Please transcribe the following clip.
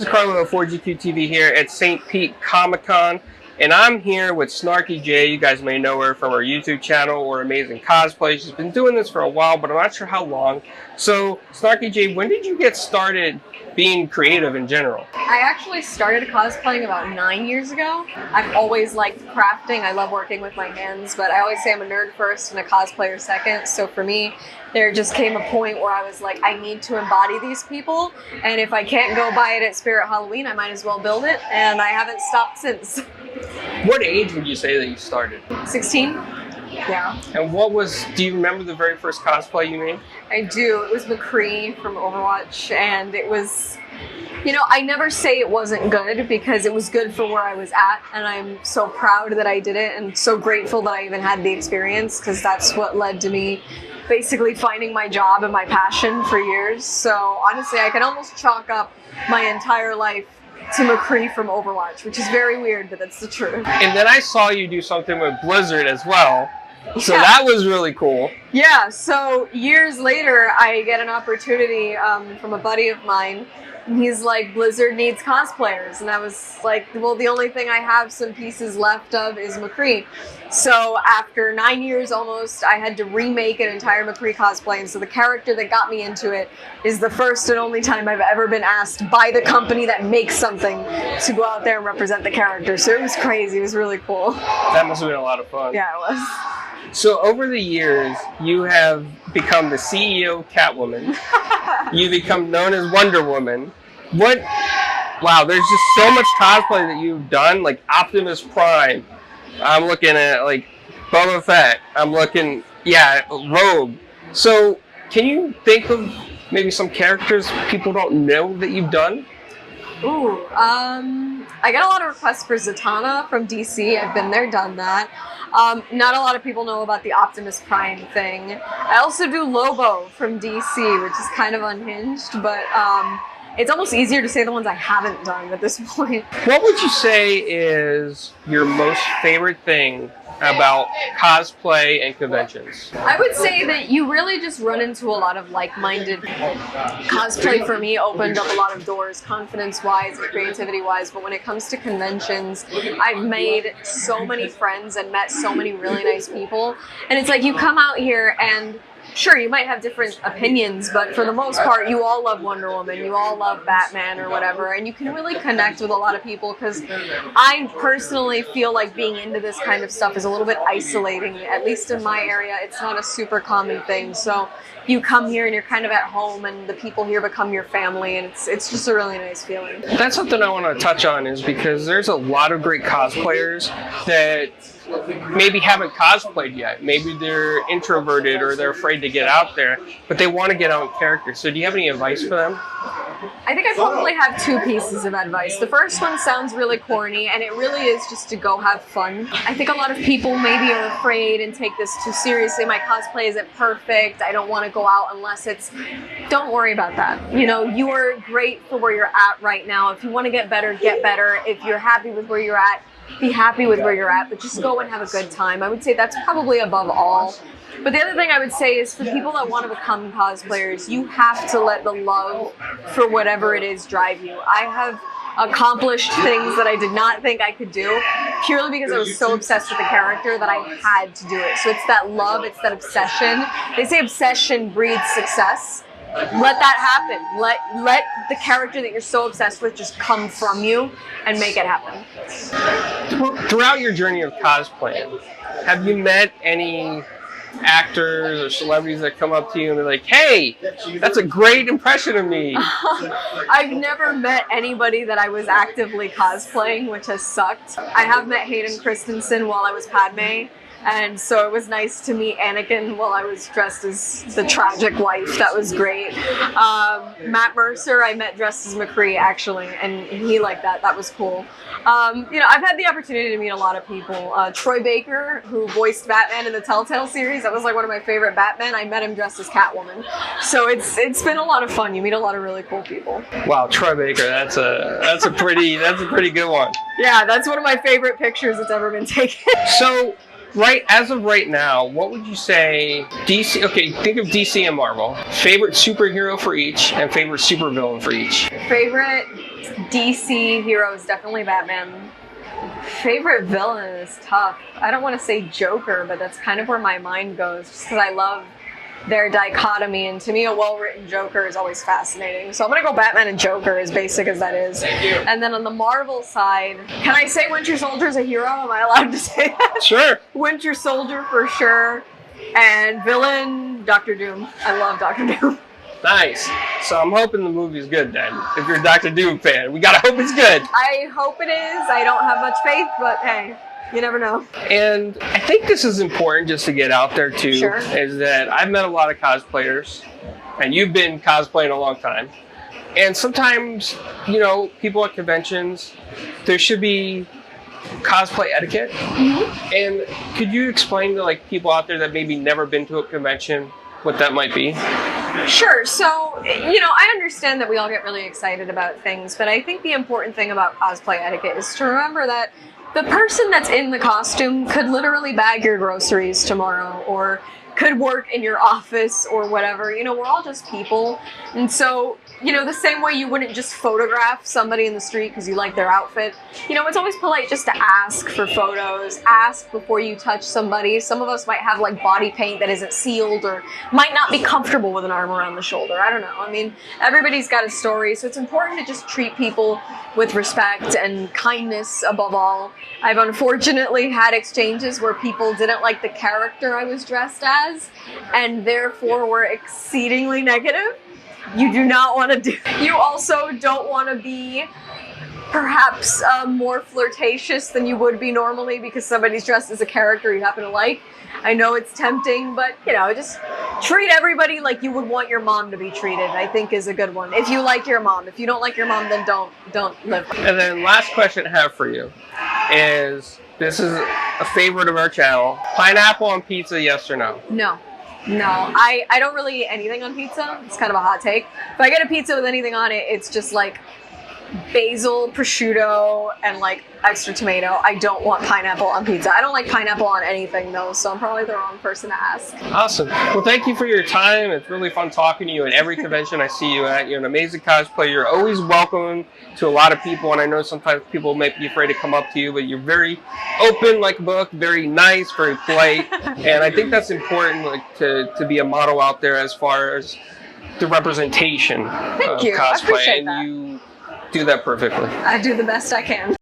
This is Carlo of 4GQ TV here at St. Pete Comic Con, and I'm here with SnarkyJay. You guys may know her from her YouTube channel or Amazing Cosplay. She's been doing this for a while, but I'm not sure how long. So, SnarkyJay, when did you get started being creative in general? I actually started cosplaying about 9 years ago. I've always liked crafting. I love working with my hands, but I always say I'm a nerd first and a cosplayer second. So for me, there just came a point where I was like, I need to embody these people, and if I can't go buy it at Spirit Halloween, I might as well build it, and I haven't stopped since. What age would you say that you started? 16? Yeah. And do you remember the very first cosplay you made? I do. It was McCree from Overwatch, and it was, you know, I never say it wasn't good because it was good for where I was at, and I'm so proud that I did it and so grateful that I even had the experience, because that's what led to me basically finding my job and my passion for years. So honestly, I can almost chalk up my entire life to McCree from Overwatch, which is very weird, but that's the truth. And then I saw you do something with Blizzard as well. So yeah. That was really cool. Yeah, so years later, I get an opportunity from a buddy of mine. And he's like, Blizzard needs cosplayers. And I was like, well, the only thing I have some pieces left of is McCree. So after 9 years almost, I had to remake an entire McCree cosplay. And so the character that got me into it is the first and only time I've ever been asked by the company that makes something to go out there and represent the character. So it was crazy. It was really cool. That must have been a lot of fun. Yeah, it was. So over the years, you have become the CEO Catwoman. You become known as Wonder Woman. Wow, there's just so much cosplay that you've done, like Optimus Prime. I'm looking at like Boba Fett. I'm looking, Rogue. So can you think of maybe some characters people don't know that you've done? Ooh, I got a lot of requests for Zatanna from DC. I've been there, done that. Not a lot of people know about the Optimus Prime thing. I also do Lobo from DC, which is kind of unhinged, but it's almost easier to say the ones I haven't done at this point. What would you say is your most favorite thing about cosplay and conventions? I would say that you really just run into a lot of like-minded people. Cosplay for me opened up a lot of doors, confidence-wise and creativity-wise, but when it comes to conventions, I've made so many friends and met so many really nice people, and it's like you come out here and sure, you might have different opinions, but for the most part, you all love Wonder Woman, you all love Batman or whatever, and you can really connect with a lot of people, because I personally feel like being into this kind of stuff is a little bit isolating. At least in my area, it's not a super common thing. So you come here and you're kind of at home, and the people here become your family, and it's just a really nice feeling. That's something I want to touch on, is because there's a lot of great cosplayers that maybe haven't cosplayed yet. Maybe they're introverted or they're afraid to get out there, but they want to get out in character. So do you have any advice for them? I think I probably have two pieces of advice. The first one sounds really corny, and it really is just to go have fun. I think a lot of people maybe are afraid and take this too seriously. My cosplay isn't perfect. I don't want to go out unless it's... Don't worry about that. You know, you are great for where you're at right now. If you want to get better, get better. If you're happy with where you're at, be happy with where you're at, but just go and have a good time. I would say that's probably above all. But the other thing I would say is, for people that want to become cosplayers, you have to let the love for whatever it is drive you. I have accomplished things that I did not think I could do, purely because I was so obsessed with the character that I had to do it. So it's that love, it's that obsession. They say obsession breeds success. Let that happen. Let the character that you're so obsessed with just come from you and make it happen. Throughout your journey of cosplaying, have you met any actors or celebrities that come up to you and they're like, hey, that's a great impression of me? I've never met anybody that I was actively cosplaying, which has sucked. I have met Hayden Christensen while I was Padme. And so it was nice to meet Anakin while I was dressed as the tragic wife. That was great. Matt Mercer, I met dressed as McCree, actually, and he liked that. That was cool. You know, I've had the opportunity to meet a lot of people. Troy Baker, who voiced Batman in the Telltale series, that was like one of my favorite Batman. I met him dressed as Catwoman. So it's been a lot of fun. You meet a lot of really cool people. Wow, Troy Baker, that's a pretty good one. Yeah, that's one of my favorite pictures that's ever been taken. So, right as of right now, what would you say DC? Okay, think of DC and Marvel. Favorite superhero for each, and favorite supervillain for each. Favorite DC hero is definitely Batman. Favorite villain is tough. I don't want to say Joker, but that's kind of where my mind goes, just because I love their dichotomy, and to me a well-written Joker is always fascinating. So I'm gonna go Batman and Joker, as basic as that is. Thank you. And then on the Marvel side, can I say Winter Soldier's a hero? Am I allowed to say that? Sure. Winter Soldier for sure. And villain, Doctor Doom. I love Doctor Doom. Nice. So I'm hoping the movie's good then. If you're a Doctor Doom fan, we gotta hope it's good. I hope it is. I don't have much faith, but hey, you never know. And I think this is important just to get out there too, Sure. is that I've met a lot of cosplayers, and you've been cosplaying a long time. And sometimes, you know, people at conventions, there should be cosplay etiquette. Mm-hmm. And could you explain to like people out there that maybe never been to a convention what that might be? Sure. So, you know, I understand that we all get really excited about things, but I think the important thing about cosplay etiquette is to remember that the person that's in the costume could literally bag your groceries tomorrow, or could work in your office or whatever. You know, we're all just people. And so, you know, the same way you wouldn't just photograph somebody in the street because you like their outfit, you know, it's always polite just to ask for photos, ask before you touch somebody. Some of us might have like body paint that isn't sealed, or might not be comfortable with an arm around the shoulder. I don't know. I mean, everybody's got a story, so it's important to just treat people with respect and kindness above all. I've unfortunately had exchanges where people didn't like the character I was dressed as, and therefore were exceedingly negative. You do not want to do. You also don't want to be perhaps more flirtatious than you would be normally because somebody's dressed as a character you happen to like. I know it's tempting, but you know, just treat everybody like you would want your mom to be treated, I think is a good one. If you like your mom. If you don't like your mom, then don't live with her. And then last question I have for you is, this is a favorite of our channel. Pineapple on pizza, yes or no? No. I don't really eat anything on pizza. It's kind of a hot take. If I get a pizza with anything on it, it's just like basil, prosciutto, and like extra tomato. I don't want pineapple on pizza. I don't like pineapple on anything though, so I'm probably the wrong person to ask. Awesome. Well, thank you for your time. It's really fun talking to you at every convention I see you at. You're an amazing cosplayer. You're always welcome to a lot of people, and I know sometimes people might be afraid to come up to you, but you're very open like a book, very nice, very polite, and I think that's important, like to be a model out there as far as the representation of you. I cosplay, appreciate and that. you do that perfectly. I do the best I can.